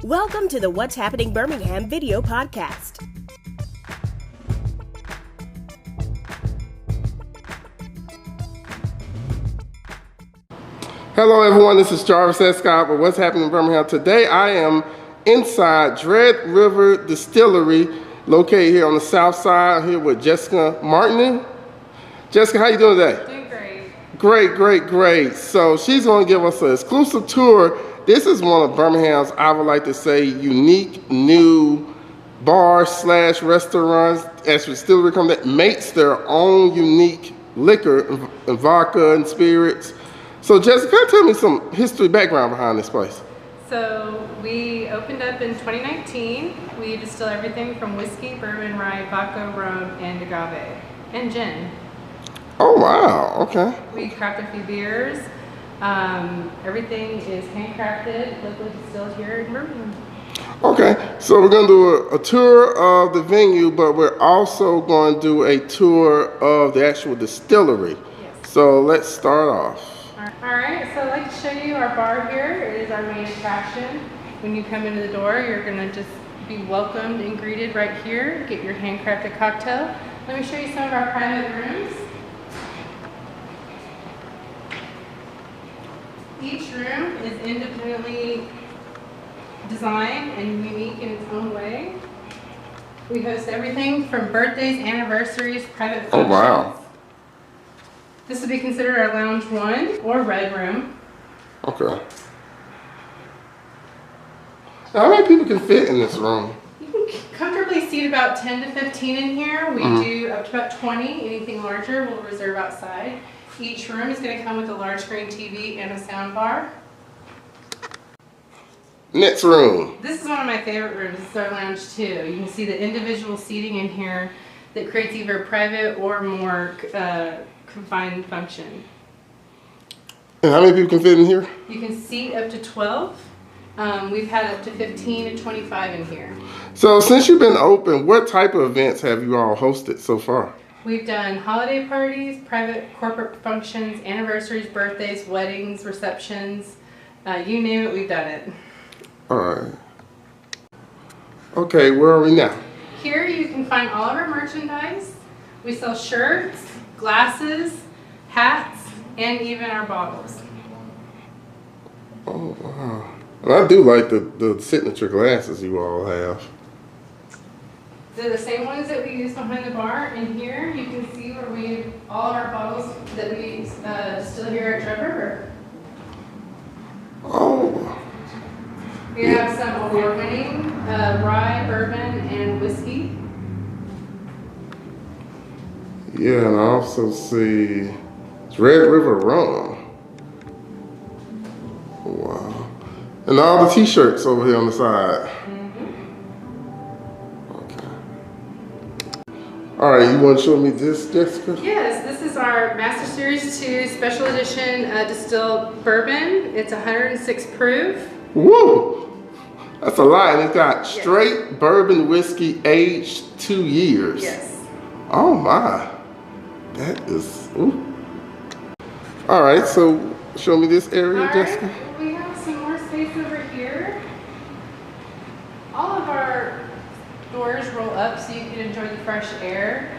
Welcome to the What's Happening Birmingham video podcast. Hello everyone, this is Jarvis Escott with What's Happening in Birmingham. Today I am inside Dread River Distillery, located here on the south side, here with Jessica Martin. Jessica, how you doing today? Doing great. Great. So she's going to give us an exclusive tour. This is one of Birmingham's, I would like to say, unique new bars slash restaurants as distillery company that makes their own unique liquor and vodka and spirits. So Jessica, tell me some history background behind this place. So we opened up in 2019. We distill everything from whiskey, bourbon, rye, vodka, rum, and agave, and gin. Oh wow, okay. We craft a few beers. Everything is handcrafted, locally distilled here in Birmingham. Okay, so we're going to do a tour of the venue, but we're also going to do a tour of the actual distillery. Yes. So let's start off. All right, so I'd like to show you our bar here. It is our main attraction. When you come into the door, you're going to just be welcomed and greeted right here. Get your handcrafted cocktail. Let me show you some of our private rooms. Each room is independently designed and unique in its own way. We host everything from birthdays, anniversaries, private functions. Oh wow. This would be considered our lounge 1 or red room. Okay. Now, how many people can fit in this room? You can comfortably seat about 10 to 15 in here. We do up to about 20. Anything larger we'll reserve outside. Each room is going to come with a large screen TV and a sound bar. Next room. This is one of my favorite rooms. This is our lounge 2. You can see the individual seating in here that creates either private or more confined function. And how many people can fit in here? You can seat up to 12. We've had up to 15 to 25 in here. So since you've been open, what type of events have you all hosted so far? We've done holiday parties, private corporate functions, anniversaries, birthdays, weddings, receptions. You name it, we've done it. All right. Okay, where are we now? Here you can find all of our merchandise. We sell shirts, glasses, hats, and even our bottles. Oh wow. And I do like the signature glasses you all have. They're the same ones that we use behind the bar. And here you can see where we all of our bottles that we distill here at Dread River. Oh. We have some award-winning rye, bourbon, and whiskey. Yeah, and I also see Dread River rum. Wow. And all the t-shirts over here on the side. All right, you want to show me this, Jessica? Yes, this is our Master Series 2 Special Edition distilled bourbon. It's 106 proof. Woo! That's a lot. And it's got straight bourbon whiskey aged 2 years. Yes. Oh my. That is, ooh. All right, so show me this area, All Jessica. right, we have some more space over here. All of our doors roll up so you can enjoy the fresh air.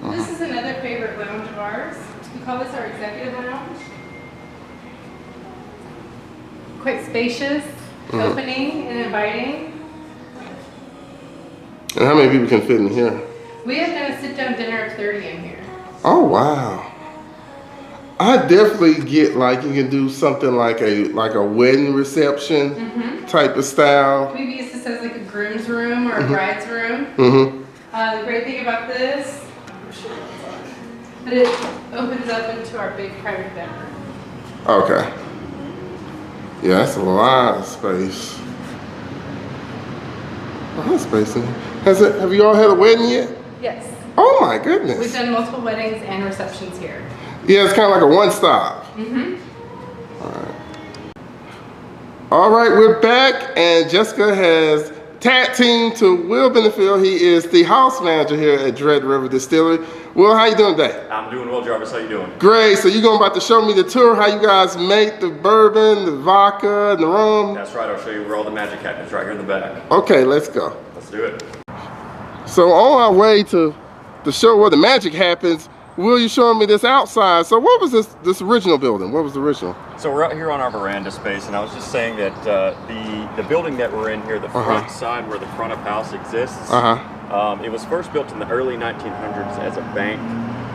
This is another favorite lounge of ours. We call this our executive lounge. Quite spacious, opening, and inviting. And how many people can fit in here? We have done a sit-down dinner of 30 in here. Oh wow. I definitely get like you can do something like a wedding reception type of style. We've used this as like a groom's room or a bride's room. The great thing about this, that it opens up into our big private bedroom. Okay. Yeah, that's a lot of space. A lot of space in here. Have you all had a wedding yet? Yes. Oh my goodness. We've done multiple weddings and receptions here. Yeah, it's kind of like a one-stop. All right, we're back, and Jessica has tag team to Will Benefield. He is the house manager here at Dread River Distillery. Will, how you doing today? I'm doing well, Jarvis. How you doing? Great. So you're about to show me the tour, how you guys make the bourbon, the vodka, and the rum? That's right. I'll show you where all the magic happens right here in the back. Okay, let's go. Let's do it. So on our way to the show where the magic happens, Will, you showing me this outside. So what was this original building? What was the original? So we're out here on our veranda space, and I was just saying that the building that we're in here, the front side where the front of house exists, it was first built in the early 1900s as a bank,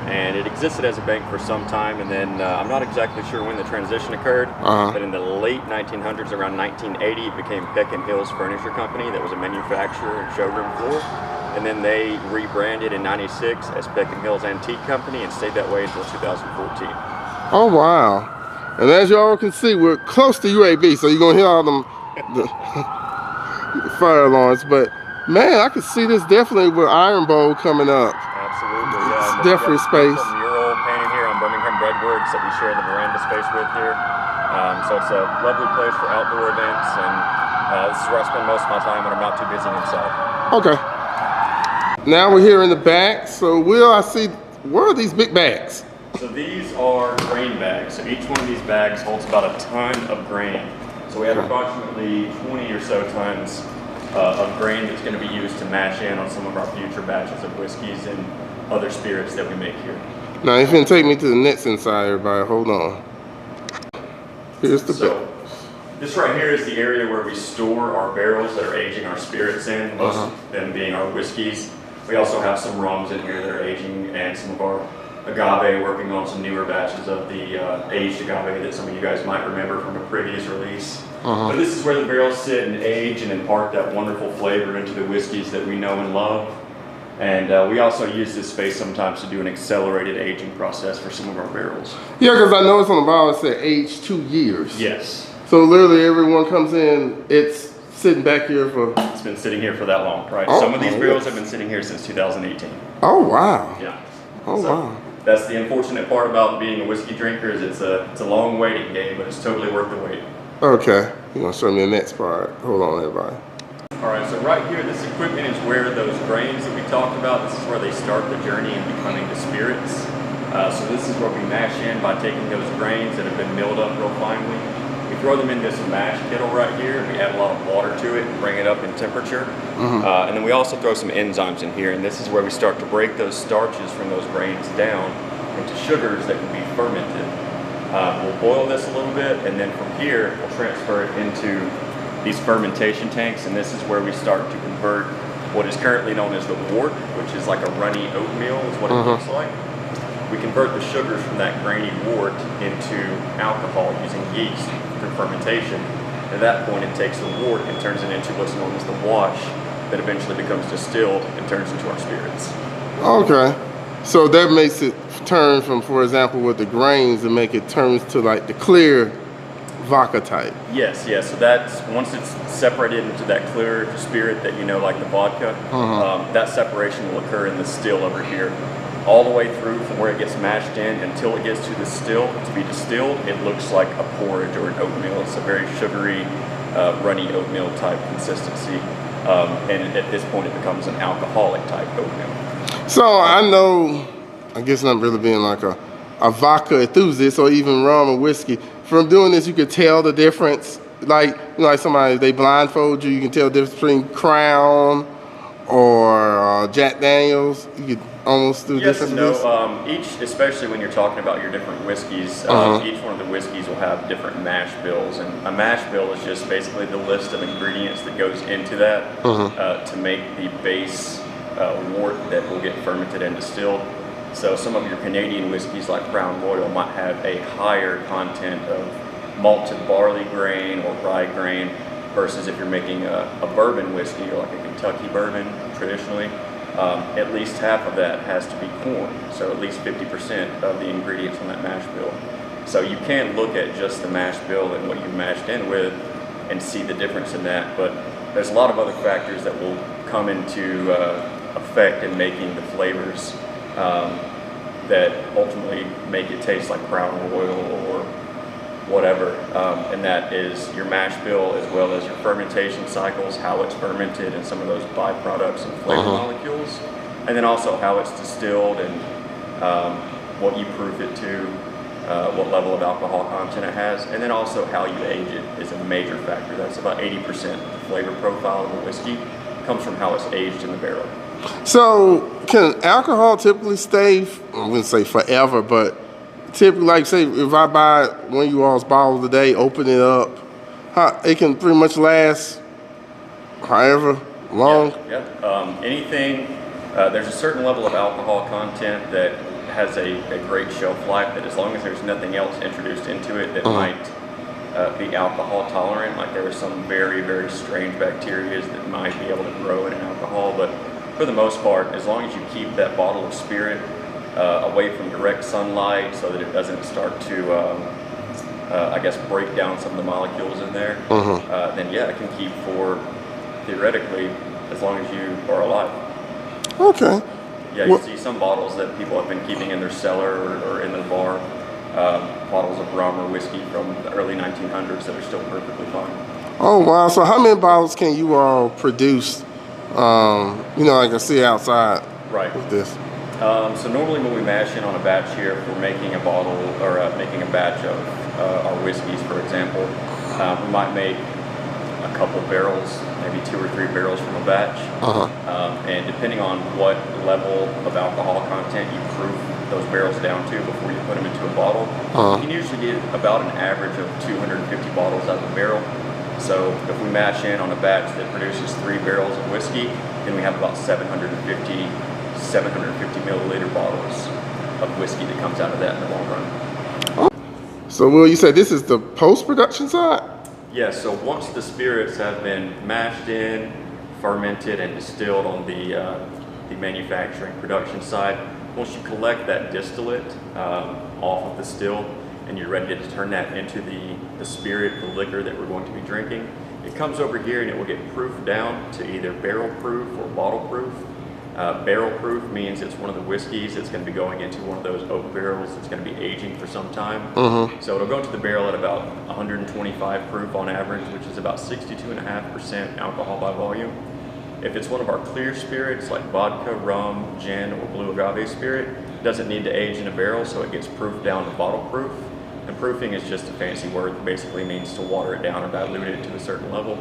and it existed as a bank for some time, and then I'm not exactly sure when the transition occurred, but in the late 1900s, around 1980, it became Peck & Hill's Furniture Company that was a manufacturer and showroom floor. And then they rebranded in 96 as Peck & Hill's Antique Company and stayed that way until 2014. Oh, wow. And as you all can see, we're close to UAB, so you're going to hear all them the fire alarms. But, man, I can see this definitely with Iron Bowl coming up. Absolutely, yeah. It's definitely space. Some mural painting here on Birmingham Breadworks that we share the veranda space with here. So it's a lovely place for outdoor events, and this is where I spend most of my time when I'm not too busy inside. Okay. Now we're here in the back. So Will, I see, where are these big bags? So these are grain bags. So each one of these bags holds about a ton of grain. So we have approximately 20 or so tons of grain that's going to be used to mash in on some of our future batches of whiskeys and other spirits that we make here. Now it's going to take me to the nets inside, everybody. Hold on. Here's the bag. This right here is the area where we store our barrels that are aging our spirits in, most of them being our whiskeys. We also have some rums in here that are aging, and some of our agave, working on some newer batches of the aged agave that some of you guys might remember from a previous release. But this is where the barrels sit and age and impart that wonderful flavor into the whiskeys that we know and love. And we also use this space sometimes to do an accelerated aging process for some of our barrels. Yeah, because I noticed on the bottle it said age 2 years. Yes. So literally everyone comes in, it's sitting back here for... It's been sitting here for that long, right? Oh, some of these barrels have been sitting here since 2018. Oh, wow. Yeah. Oh, So wow. that's the unfortunate part about being a whiskey drinker, is it's a long waiting game, but it's totally worth the wait. Okay. You're going to show me the next part. Hold on, everybody. All right, so right here, this equipment is where those grains that we talked about, this is where they start the journey in becoming the spirits. So this is where we mash in by taking those grains that have been milled up real finely. We throw them into this mash kettle right here, and we add a lot of water to it and bring it up in temperature. And then we also throw some enzymes in here, and this is where we start to break those starches from those grains down into sugars that can be fermented. We'll boil this a little bit, and then from here, we'll transfer it into these fermentation tanks, and this is where we start to convert what is currently known as the wort, which is like a runny oatmeal is what it looks like. We convert the sugars from that grainy wort into alcohol using yeast through fermentation. At that point, it takes the wort and turns it into what's known as the wash that eventually becomes distilled and turns into our spirits. Okay. So that makes it turn from, for example, with the grains, and make it turns to like the clear vodka type. Yes, yes. So that's, once it's separated into that clear spirit that you know, like the vodka, that separation will occur in the still over here. All the way through from where it gets mashed in until it gets to the still to be distilled, it looks like a porridge or an oatmeal. It's a very sugary, runny oatmeal type consistency. And at this point, it becomes an alcoholic type oatmeal. So I know, I guess not really being like a vodka enthusiast or even rum or whiskey, from doing this, you could tell the difference. Like, you know, like somebody, they blindfold you, you can tell the difference between Crown or Jack Daniels. You could almost do yes difference. and no. Each, especially when you're talking about your different whiskeys, each one of the whiskeys will have different mash bills, and a mash bill is just basically the list of ingredients that goes into that to make the base wort that will get fermented and distilled. So some of your Canadian whiskeys like Crown Royal might have a higher content of malted barley grain or rye grain, versus if you're making a bourbon whiskey or like a Kentucky bourbon traditionally, at least half of that has to be corn. So at least 50% of the ingredients on that mash bill. So you can look at just the mash bill and what you mashed in with and see the difference in that, but there's a lot of other factors that will come into effect in making the flavors that ultimately make it taste like Crown Royal or whatever, and that is your mash bill as well as your fermentation cycles, how it's fermented and some of those byproducts and flavor molecules, and then also how it's distilled and what you proof it to, what level of alcohol content it has, and then also how you age it is a major factor. That's about 80% of the flavor profile of a whiskey comes from how it's aged in the barrel. So can alcohol typically stay, I wouldn't say forever, but typically, like say if I buy one of you all's bottles today, open it up, it can pretty much last however long? Yeah. Anything, there's a certain level of alcohol content that has a great shelf life, that as long as there's nothing else introduced into it that might be alcohol tolerant, like there are some very, very strange bacteria that might be able to grow in an alcohol, but for the most part, as long as you keep that bottle of spirit away from direct sunlight so that it doesn't start to, I guess, break down some of the molecules in there, then yeah, it can keep for, theoretically, as long as you are alive. Okay. Yeah, you see some bottles that people have been keeping in their cellar or in their bar, bottles of rum or whiskey from the early 1900s that are still perfectly fine. Oh, wow. So how many bottles can you all produce, like I see outside with this? So normally when we mash in on a batch here, if we're making a bottle or making a batch of our whiskeys, for example, we might make a couple barrels, maybe 2 or 3 barrels from a batch. And depending on what level of alcohol content you proof those barrels down to before you put them into a bottle, you can usually get about an average of 250 bottles out of a barrel. So if we mash in on a batch that produces 3 barrels of whiskey, then we have about 750 milliliter bottles of whiskey that comes out of that in the long run. So Will, you said this is the post-production side? Yes, so once the spirits have been mashed in, fermented, and distilled on the manufacturing production side, once you collect that distillate off of the still and you're ready to turn that into the spirit, the liquor that we're going to be drinking, it comes over here and it will get proofed down to either barrel proof or bottle proof. Barrel proof means it's one of the whiskeys that's going to be going into one of those oak barrels that's going to be aging for some time. So it'll go into the barrel at about 125 proof on average, which is about 62.5% alcohol by volume. If it's one of our clear spirits like vodka, rum, gin, or blue agave spirit, it doesn't need to age in a barrel, so it gets proofed down to bottle proof. And proofing is just a fancy word that basically means to water it down or dilute it to a certain level.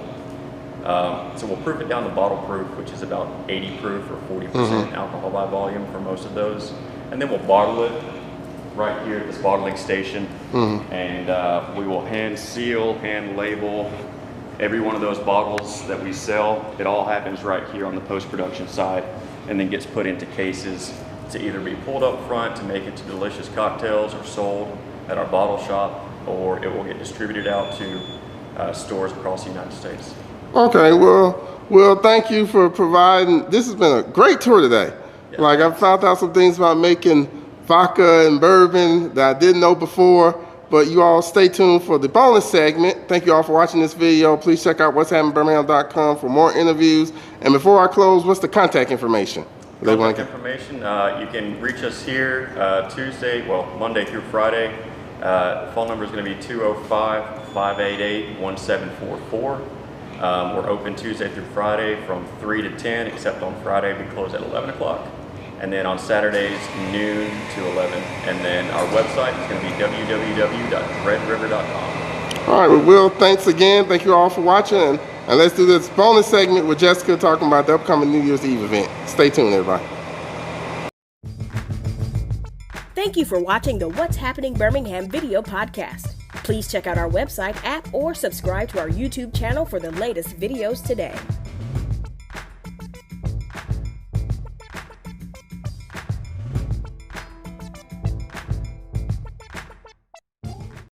So we'll proof it down to bottle proof, which is about 80 proof or 40% alcohol by volume for most of those. And then we'll bottle it right here at this bottling station. And we will hand seal, hand label every one of those bottles that we sell. It all happens right here on the post-production side and then gets put into cases to either be pulled up front to make into delicious cocktails or sold at our bottle shop, or it will get distributed out to stores across the United States. Okay, well, thank you for providing. This has been a great tour today. Yeah. Like, I found out some things about making vodka and bourbon that I didn't know before, but you all stay tuned for the bonus segment. Thank you all for watching this video. Please check out what'shappenedbirmingham.com for more interviews. And before I close, what's the contact information? Contact information, you can reach us here Monday through Friday. The phone number is going to be 205-588-1744. We're open Tuesday through Friday from 3 to 10, except on Friday we close at 11 o'clock. And then on Saturdays, noon to 11. And then our website is going to be www.dreadriver.com. All right, well, Will, thanks again. Thank you all for watching. And let's do this bonus segment with Jessica talking about the upcoming New Year's Eve event. Stay tuned, everybody. Thank you for watching the What's Happening Birmingham video podcast. Please check out our website or subscribe to our YouTube channel for the latest videos today.